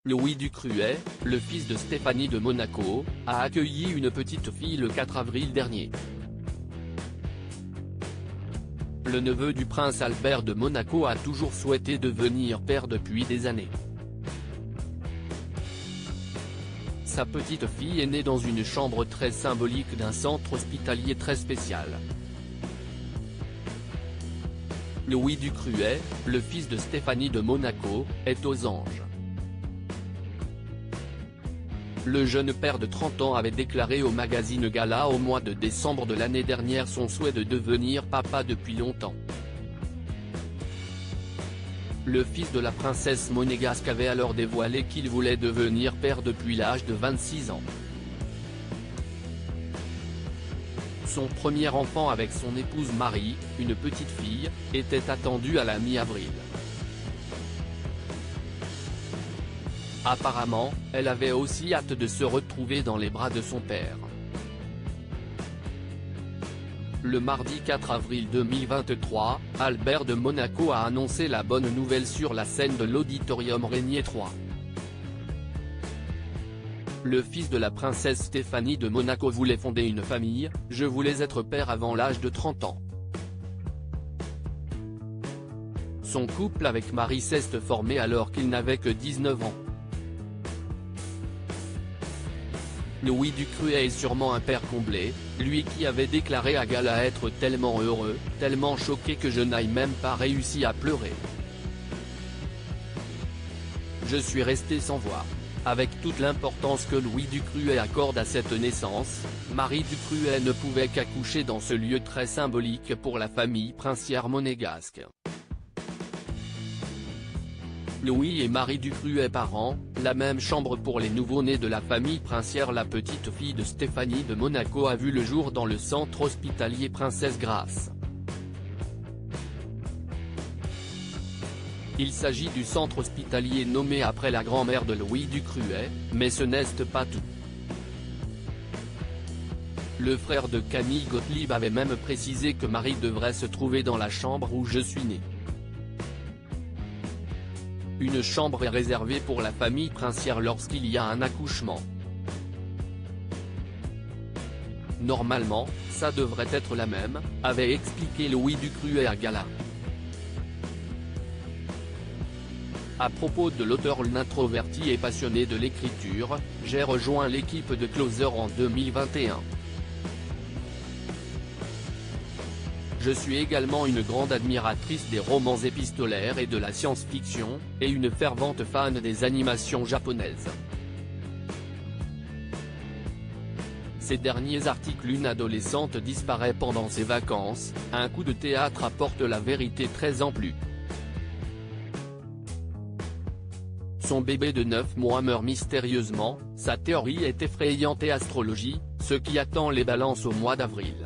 Louis Ducruet, le fils de Stéphanie de Monaco, a accueilli une petite fille le 4 avril dernier. Le neveu du prince Albert de Monaco a toujours souhaité devenir père depuis des années. Sa petite fille est née dans une chambre très symbolique d'un centre hospitalier très spécial. Louis Ducruet, le fils de Stéphanie de Monaco, est aux anges. Le jeune père de 30 ans avait déclaré au magazine Gala au mois de décembre de l'année dernière son souhait de devenir papa depuis longtemps. Le fils de la princesse monégasque avait alors dévoilé qu'il voulait devenir père depuis l'âge de 26 ans. Son premier enfant avec son épouse Marie, une petite fille, était attendu à la mi-avril. Apparemment, elle avait aussi hâte de se retrouver dans les bras de son père. Le mardi 4 avril 2023, Albert de Monaco a annoncé la bonne nouvelle sur la scène de l'Auditorium Régnier 3. Le fils de la princesse Stéphanie de Monaco voulait fonder une famille, je voulais être père avant l'âge de 30 ans. Son couple avec Marie s'est formé alors qu'il n'avait que 19 ans. Louis Ducruet est sûrement un père comblé, lui qui avait déclaré à Gala être tellement heureux, tellement choqué que je n'aille même pas réussi à pleurer. Je suis resté sans voix. Avec toute l'importance que Louis Ducruet accorde à cette naissance, Marie Ducruet ne pouvait qu'accoucher dans ce lieu très symbolique pour la famille princière monégasque. Louis et Marie Ducruet parents, la même chambre pour les nouveau-nés de la famille princière. La petite fille de Stéphanie de Monaco a vu le jour dans le centre hospitalier Princesse Grace. Il s'agit du centre hospitalier nommé après la grand-mère de Louis Ducruet, mais ce n'est pas tout. Le frère de Camille Gottlieb avait même précisé que Marie devrait se trouver dans la chambre où je suis né. Une chambre est réservée pour la famille princière lorsqu'il y a un accouchement. Normalement, ça devrait être la même, avait expliqué Louis Ducruet à Gala. À propos de l'auteur l'introverti et passionné de l'écriture, j'ai rejoint l'équipe de Closer en 2021. Je suis également une grande admiratrice des romans épistolaires et de la science-fiction, et une fervente fan des animations japonaises. Ces derniers articles. Une adolescente disparaît pendant ses vacances, un coup de théâtre apporte la vérité très amplue. Son bébé de 9 mois meurt mystérieusement, sa théorie est effrayante et astrologie, ce qui attend les balances au mois d'avril.